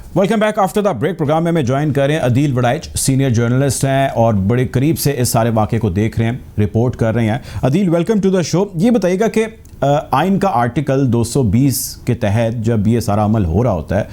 Welcome back after the break. Program में join कर रहे हैं अदील वड़ाइच, सीनियर जर्नलिस्ट हैं और बड़े करीब से इस सारे वाक़े को देख रहे हैं, रिपोर्ट कर रहे हैं। Adeel, welcome to the show. ये बताइएगा कि आइन का आर्टिकल 220 के तहत जब ये सारा अमल हो रहा होता है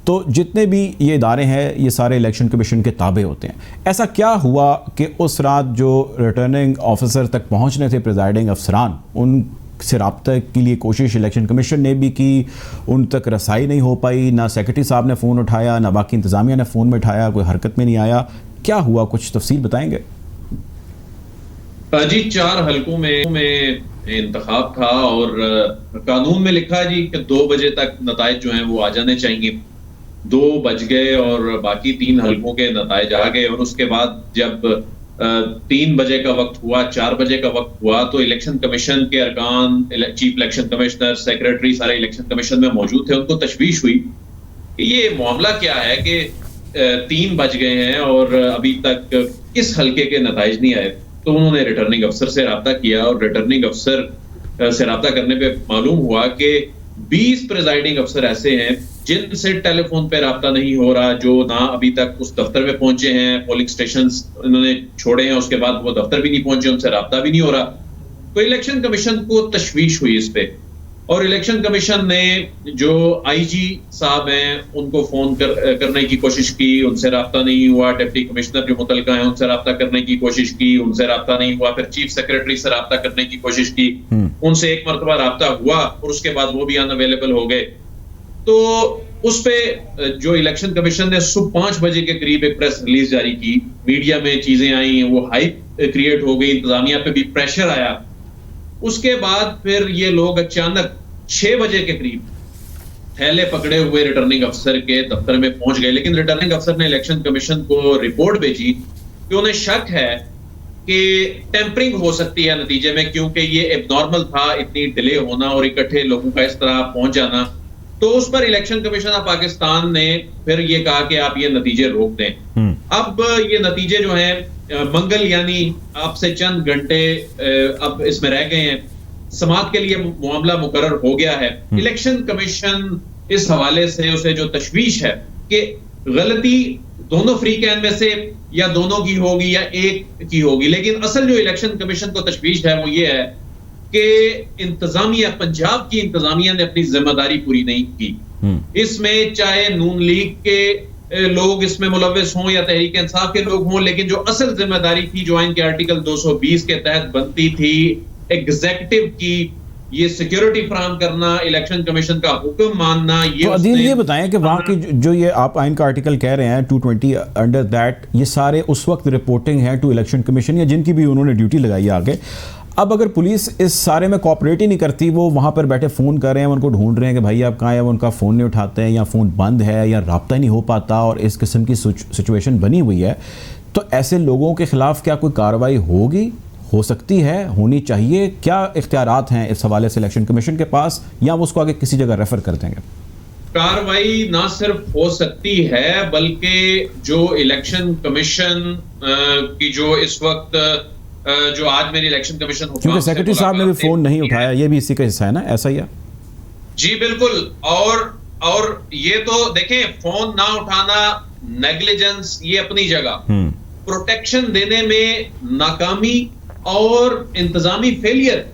तो जितने भी ये इदारे हैं ये सारे इलेक्शन कमीशन के ताबे होते हैं। ऐसा क्या हुआ कि उस रात जो रिटर्निंग ऑफिसर तक पहुंचने थे प्रिजाइडिंग अफसरान, उन से रब्ता के लिए कोशिश इलेक्शन कमीशन ने भी की, उन तक रसाई नहीं हो पाई, ना सेक्रेटरी साहब ने फ़ोन उठाया, ना बाकी इंतज़ामिया ने फ़ोन में उठाया, कोई हरकत में नहीं आया। क्या हुआ, कुछ तफसील बताएंगे? जी, 4 हलकों में इंतखाब था और कानून में लिखा है जी कि 2 बजे तक नताइज जो हैं वो आ जाने चाहिए। 2 बज गए और बाकी 3 हलकों के नताइज आ गए और उसके बाद जब 3 बजे का वक्त हुआ, 4 बजे का वक्त हुआ तो इलेक्शन कमीशन के अरकान, चीफ इलेक्शन कमिश्नर, सेक्रेटरी सारे इलेक्शन कमीशन में मौजूद थे। उनको तशवीश हुई कि ये मामला क्या है कि 3 बज गए हैं और अभी तक किस हलके के नताइज नहीं आए। तो उन्होंने रिटर्निंग अफसर से रब्ता किया और रिटर्निंग अफसर से रब्ता करने पे मालूम हुआ कि 20 प्रिजाइडिंग अफसर ऐसे हैं जिनसे टेलीफोन पे रब्ता नहीं हो रहा, जो ना अभी तक उस दफ्तर में पहुंचे हैं, पोलिंग स्टेशंस इन्होंने छोड़े हैं, उसके बाद वो दफ्तर भी नहीं पहुंचे, उनसे रब्ता भी नहीं हो रहा। तो इलेक्शन कमीशन को तशवीश हुई इस पे और इलेक्शन कमीशन ने जो आईजी साहब हैं उनको फोन करने की कोशिश की, उनसे रब्ता नहीं हुआ। डिप्टी कमिश्नर जो मुतलका है उनसे रब्ता करने की कोशिश की, उनसे रब्ता नहीं हुआ। फिर चीफ सेक्रेटरी से रब्ता करने की कोशिश की, उनसे एक मरतबा रब्ता हुआ और उसके बाद वो भी अनअवेलेबल हो गए। तो उस पे जो इलेक्शन कमीशन ने सुबह 5 बजे के करीब एक प्रेस रिलीज जारी की, मीडिया में चीजें आई, वो हाइप क्रिएट हो गई, इंतजामिया पे भी प्रेशर आया। उसके बाद फिर ये लोग अचानक 6 बजे के करीब थैले पकड़े हुए रिटर्निंग अफसर के दफ्तर में पहुंच गए। लेकिन रिटर्निंग अफसर ने इलेक्शन कमीशन को रिपोर्ट भेजी कि उन्हें शक है कि टेम्परिंग हो सकती है नतीजे में, क्योंकि ये एबनॉर्मल था इतनी डिले होना और इकट्ठे लोगों का इस तरह पहुंच जाना। तो उस पर इलेक्शन कमीशन ऑफ पाकिस्तान ने फिर ये कहा कि आप ये नतीजे रोक दें। अब ये नतीजे जो हैं मंगल यानी आपसे चंद घंटे अब इसमें रह गए हैं, समाअत के लिए मामला मुकर्रर हो गया है। इलेक्शन कमीशन इस हवाले से उसे जो तशवीश है कि गलती दोनों फ्री कैन में से या दोनों की होगी या एक की होगी, लेकिन असल जो इलेक्शन कमीशन को तशवीश है वो ये है कि इंतजामिया, पंजाब की इंतजामिया ने अपनी जिम्मेदारी पूरी नहीं की। इसमें चाहे नून लीग के लोग इसमें मुलव्वस हों या तहरीक इंसाफ के लोग हों, लेकिन जो असल जिम्मेदारी थी जो आइन के आर्टिकल 220 के तहत बनती थी एग्जीक्यूटिव की, ये सिक्योरिटी फराहम करना, इलेक्शन कमीशन का हुक्म मानना। तो अदील ये बताएं कि वहाँ की जो ये आप आइन का आर्टिकल कह रहे हैं 220 अंडर दैट, ये सारे उस वक्त रिपोर्टिंग है टू इलेक्शन कमीशन या जिनकी भी उन्होंने ड्यूटी लगाई है आगे। अब अगर पुलिस इस सारे में कोऑपरेट ही नहीं करती, वो वहाँ पर बैठे फ़ोन कर रहे हैं, उनको ढूंढ रहे हैं कि भाई आप कहाँ हैं, वो उनका फ़ोन नहीं उठाते हैं या फ़ोन बंद है या रब्ता ही नहीं हो पाता और इस किस्म की सिचुएशन बनी हुई है, तो ऐसे लोगों के ख़िलाफ़ क्या कोई कार्रवाई होगी, हो सकती है, होनी चाहिए? क्या इख्तियारात हैं इस हवाले से इलेक्शन कमीशन के पास, या वो उसको आगे किसी जगह रेफर कर देंगे? कार्रवाई ना सिर्फ हो सकती है बल्कि जो इलेक्शन कमीशन की जो इस वक्त जो आज मेरी इलेक्शन कमीशन, क्योंकि सेक्रेटरी साहब ने भी फोन नहीं उठाया, ये भी इसी का हिस्सा है ना, ऐसा ही है? जी बिल्कुल। और ये तो देखें, फोन ना उठाना नेग्लिजेंस ये अपनी जगह, प्रोटेक्शन देने में नाकामी और इंतजामी फेलियर,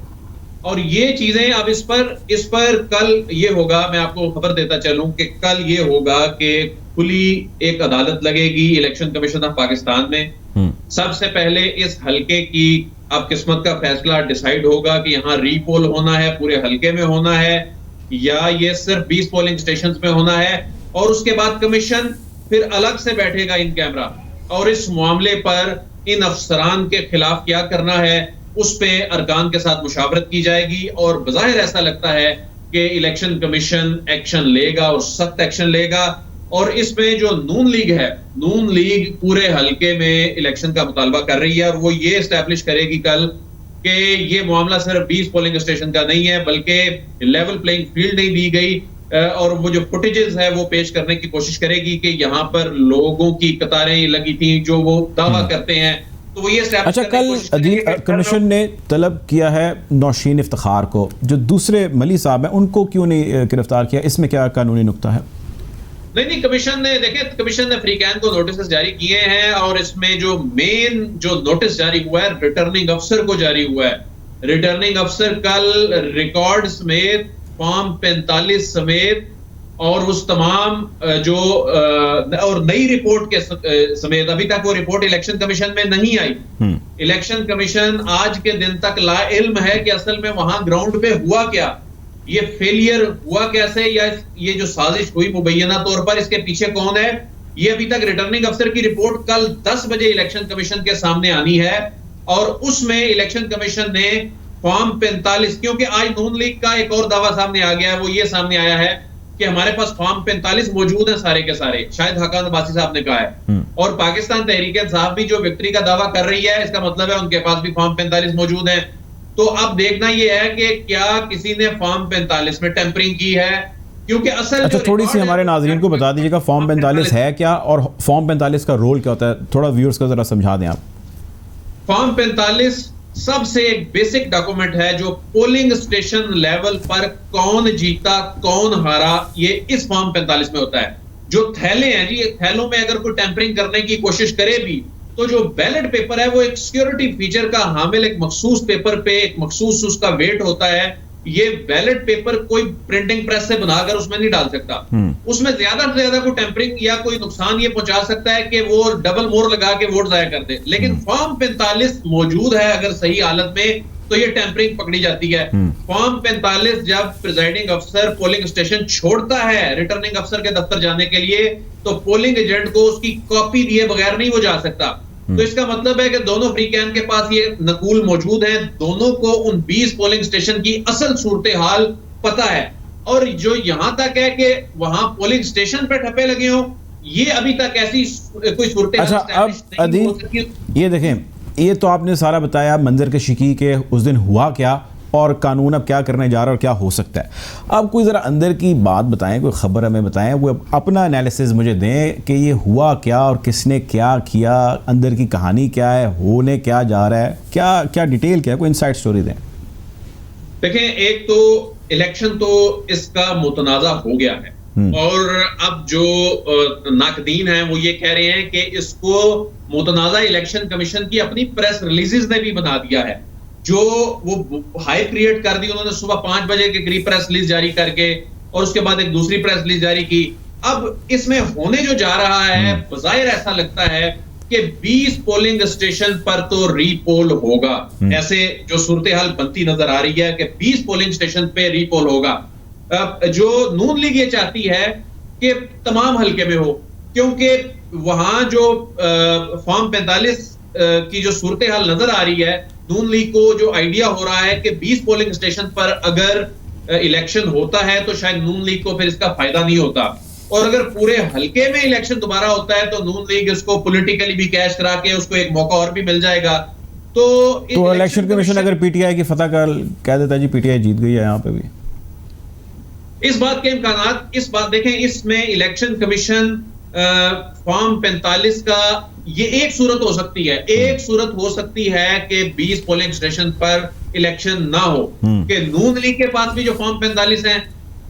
और ये चीजें अब इस पर कल ये होगा, मैं आपको खबर देता चलूं कि कल ये होगा कि खुली एक अदालत लगेगी इलेक्शन कमीशन ऑफ पाकिस्तान में। सबसे पहले इस हलके की अब किस्मत का फैसला डिसाइड होगा कि यहाँ रीपोल होना है, पूरे हलके में होना है, या ये सिर्फ 20 पोलिंग स्टेशंस में होना है। और उसके बाद कमीशन फिर अलग से बैठेगा इन कैमरा और इस मामले पर इन अफसरान के खिलाफ क्या करना है उस पे अरकान के साथ मुशावरत की जाएगी। और बज़ाहिर ऐसा लगता है कि इलेक्शन कमीशन एक्शन लेगा और सख्त एक्शन लेगा। और इसमें जो नून लीग है, नून लीग पूरे हलके में इलेक्शन का मुतालबा कर रही है और वो ये एस्टैब्लिश करेगी कल कि ये मामला सिर्फ 20 पोलिंग स्टेशन का नहीं है बल्कि लेवल प्लेइंग फील्ड नहीं दी गई, और वो जो फुटेजेस है वो पेश करने की कोशिश करेगी कि यहाँ पर लोगों की कतारें लगी थी जो वो दावा करते हैं। तो वो ये अच्छा, कल अदील कमीशन ने तलब किया है नौशीन इफ्तिखार को, जो दूसरे मली साहब हैं उनको क्यों नहीं गिरफ्तार किया, इसमें क्या कानूनी नुक्ता है? नहीं, कमीशन ने फ्रीकैन को नोटिस जारी किए हैं और इसमें जो मेन जो नोटिस जारी हुआ है रिटर्निंग अफसर को जारी हुआ है। रिटर्निंग अफसर कल रिकॉर्ड समेत फॉर्म 45 समेत और उस तमाम जो और नई रिपोर्ट के समेत, अभी तक वो रिपोर्ट इलेक्शन कमीशन में नहीं आई। इलेक्शन कमीशन आज के दिन तक लाइल्म है कि असल में वहां ग्राउंड पे हुआ क्या, ये फेलियर हुआ कैसे, या ये जो साजिश हुई मुबैना तौर पर इसके पीछे कौन है, ये अभी तक रिटर्निंग अफसर की रिपोर्ट कल 10 बजे इलेक्शन कमीशन के सामने आनी है। और उसमें इलेक्शन कमीशन ने फॉर्म 45, क्योंकि आज नून लीग का एक और दावा सामने आ गया है, वो ये सामने आया है कि हमारे पास फॉर्म 45 मौजूद है सारे के सारे, शायद हकान अब्बासी साहब ने कहा है, और पाकिस्तान तहरीक इंसाफ भी जो विक्ट्री का दावा कर रही है, इसका मतलब है उनके पास भी फॉर्म 45 मौजूद है। तो अब देखना यह है कि क्या किसी ने फॉर्म 45 में टेम्परिंग की है, क्योंकि असल अच्छा, थोड़ी सी हमारे नाजरीन को बता दीजिएगा फॉर्म 45 है क्या और फॉर्म 45 का रोल क्या होता है, थोड़ा व्यूअर्स को जरा समझा दें आप। फॉर्म 45 सबसे एक बेसिक डॉक्यूमेंट है जो पोलिंग स्टेशन लेवल पर कौन जीता कौन हारा, ये इस फॉर्म 45 में होता है। जो थैले हैं जी, थैलों में अगर कोई टेम्परिंग करने की कोशिश करे भी तो जो बैलेट पेपर है वो एक सिक्योरिटी फीचर का हामिल, एक मखसूस पेपर पे एक मखसूस उसका वेट होता है। ये बैलेट पेपर कोई प्रिंटिंग प्रेस से बनाकर उसमें नहीं डाल सकता, उसमें ज्यादा से ज्यादा कोई टेम्परिंग या कोई नुकसान ये पहुंचा सकता है कि वो डबल मोर लगा के वोट जाया कर दे। लेकिन फॉर्म 45 मौजूद है अगर सही हालत में तो ये टेम्परिंग पकड़ी जाती है। फॉर्म 45 जब प्रिजाइडिंग अफसर पोलिंग स्टेशन छोड़ता है रिटर्निंग अफसर के दफ्तर जाने के लिए, तो पोलिंग एजेंट को उसकी कॉपी दिए बगैर नहीं वो जा सकता। तो इसका मतलब है कि दोनों फ्रीकैन के पास ये नकूल मौजूद है, दोनों को उन 20 पोलिंग स्टेशन की असल सूरत हाल पता है। और जो यहां तक है कि वहां पोलिंग स्टेशन पे ठप्पे लगे हों, ये अभी तक ऐसी कोई सूरत हाल। अच्छा, अब अदील ये देखें, ये तो आपने सारा बताया मंजर के शिकी के उस दिन हुआ क्या और कानून अब क्या करने जा रहा है और क्या हो सकता है। अब कोई ज़रा अंदर की बात बताएं, कोई खबर हमें बताएं, वो अपना एनालिसिस मुझे दें कि ये हुआ क्या और किसने क्या किया, अंदर की कहानी क्या है, होने क्या जा रहा है, क्या क्या डिटेल क्या है, कोई इनसाइड स्टोरी दें। देखें, एक तो इलेक्शन तो इसका मुतनाज़ा हो गया है और अब जो नाकदीन हैं वो ये कह रहे हैं कि इसको मुतनाज़ा इलेक्शन कमीशन की अपनी प्रेस रिलीजेस ने भी बना दिया है, जो वो हाई क्रिएट कर दी उन्होंने सुबह 5 बजे के करीब प्रेस रिलीज जारी करके, और उसके बाद एक दूसरी प्रेस रिलीज जारी की। अब इसमें होने जो जा रहा है बज़ाहिर ऐसा लगता है कि 20 पोलिंग स्टेशन पर तो रीपोल होगा, ऐसे जो सूरत हाल बनती नजर आ रही है कि 20 पोलिंग स्टेशन पे रीपोल होगा। जो नून लीग ये चाहती है कि तमाम हल्के में हो, क्योंकि वहां जो फॉर्म 45 की जो सूरत हाल नजर आ रही है, नून लीग को जो आइडिया हो रहा है कि 20 पोलिंग स्टेशन पर अगर इलेक्शन होता है तो शायद नून लीग को फिर इसका फायदा नहीं होता, और अगर पूरे हल्के में इलेक्शन दोबारा होता है तो नून लीग इसको पॉलिटिकली भी कैश करा के उसको एक मौका और भी मिल जाएगा। तो इलेक्शन कमीशन अगर पीटीआई की फतह कर कह देता है जी पीटीआई जीत गई है, यहाँ पे भी इस बात के इम्कानात, इस बात देखें, इसमें इलेक्शन कमीशन फॉर्म 45 का ये एक सूरत हो सकती है, एक सूरत हो सकती है कि 20 पोलिंग स्टेशन पर इलेक्शन ना हो, कि नून लीग के पास भी जो फॉर्म 45 है,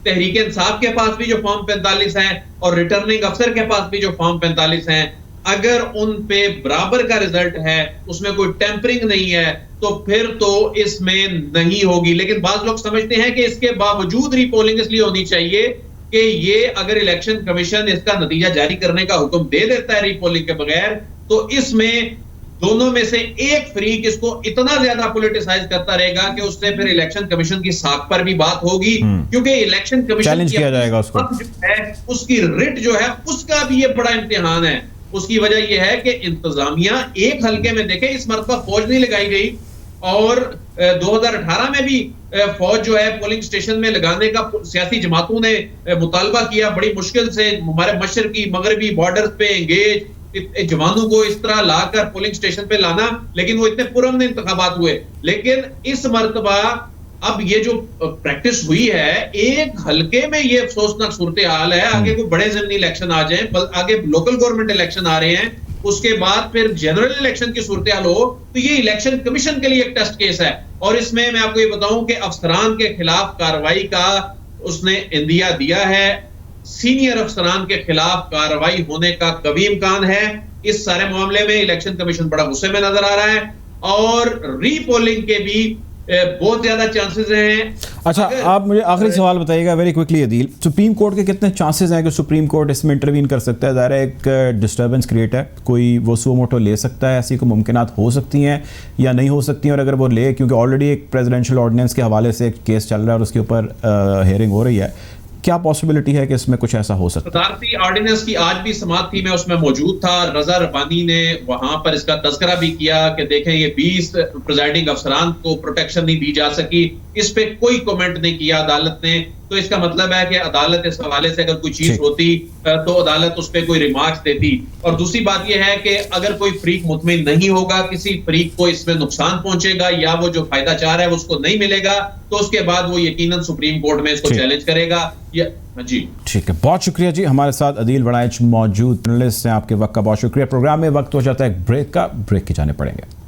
तहरीक इंसाफ के पास भी जो फॉर्म 45 है, और रिटर्निंग अफसर के पास भी जो फॉर्म 45 है, अगर उन पे बराबर का रिजल्ट है, उसमें कोई टेम्परिंग नहीं है, तो फिर तो इसमें नहीं होगी। लेकिन बाज लोग समझते हैं कि इसके बावजूद रीपोलिंग इसलिए होनी चाहिए कि ये अगर इलेक्शन कमीशन इसका नतीजा जारी करने का हुक्म दे देता है रीपोलिंग के बगैर, तो इसमें दोनों में से एक फ्रीक इसको इतना ज्यादा पॉलिटिसाइज करता रहेगा कि उससे फिर इलेक्शन कमीशन की साख पर भी बात होगी, क्योंकि इलेक्शन कमीशन चैलेंज किया जाएगा उसको, जो है उसकी रिट जो है उसका भी ये बड़ा इम्तिहान है। उसकी वजह यह है कि इंतजामिया एक हल्के में, देखे इस मरतबा फौज नहीं लगाई गई, और 2018 में भी फौज जो है पोलिंग स्टेशन में लगाने का सियासी जमातों ने मुतालबा किया, बड़ी मुश्किल से हमारे मशरकी मगरबी बॉर्डर पे एंगेज जवानों को इस तरह लाकर पोलिंग स्टेशन पे लाना, लेकिन वो इतने पुरअमन इंतखाबात हुए। लेकिन इस मरतबा अब ये जो प्रैक्टिस हुई है, एक हल्के में ये अफसोसनाक सूरत हाल है। आगे कोई बड़े ज़िमनी इलेक्शन आ जाए, आगे लोकल गवर्नमेंट इलेक्शन आ रहे हैं, उसके बाद फिर जनरल इलेक्शन की सूरत हाल हो, तो ये इलेक्शन कमीशन के लिए एक टेस्ट केस है। और इसमें मैं आपको ये बताऊं कि अफसरान के खिलाफ कार्रवाई का उसने इंदिया दिया है, सीनियर अफसरान के खिलाफ कार्रवाई होने का कभी इम्कान है। इस सारे मामले में इलेक्शन कमीशन बड़ा गुस्से में नजर आ रहा है और रीपोलिंग के भी बहुत ज्यादा चांसेस हैं। अच्छा, आप मुझे आखिरी सवाल बताइएगा very quickly Adeel, supreme court के कितने चांसेस हैं कि सुप्रीम कोर्ट इसमें इंटरवीन कर सकता है? ज़ाहिर है एक डिस्टर्बेंस क्रिएट है, कोई वो सुओ मोटो ले सकता है, ऐसी कोई मुमकिनात हो सकती हैं या नहीं हो सकती हैं? और अगर वो ले, क्योंकि ऑलरेडी एक प्रेसिडेंशियल ऑर्डिनेंस के हवाले से एक केस चल रहा है और उसके ऊपर हियरिंग हो रही है, क्या पॉसिबिलिटी है कि इसमें कुछ ऐसा हो सकता है? सदारती ऑर्डिनेंस की आज भी समाअत थी, मैं उसमें मौजूद था। रजा रब्बानी ने वहां पर इसका तज़किरा भी किया कि देखें ये 20 प्रिजाइडिंग अफसरान को प्रोटेक्शन नहीं दी जा सकी। इस पे कोई कमेंट नहीं किया अदालत ने। तो इसका मतलब है कि अदालत इस हवाले से अगर कोई चीज होती तो अदालत उस पर कोई रिमार्क्स देती। और दूसरी बात यह है कि अगर कोई फरीक मुतमिन नहीं होगा, किसी फरीक को इसमें नुकसान पहुंचेगा या वो जो फायदा चाह रहा है उसको नहीं मिलेगा, तो उसके बाद वो यकीनन सुप्रीम कोर्ट में इसको चैलेंज करेगा। जी ठीक है, बहुत शुक्रिया जी। हमारे साथ अदील वड़ाइच मौजूद जर्नलिस्ट हैं, आपके वक्त का बहुत शुक्रिया। प्रोग्राम में वक्त हो जाता है एक ब्रेक का, ब्रेक की जाने पड़ेंगे।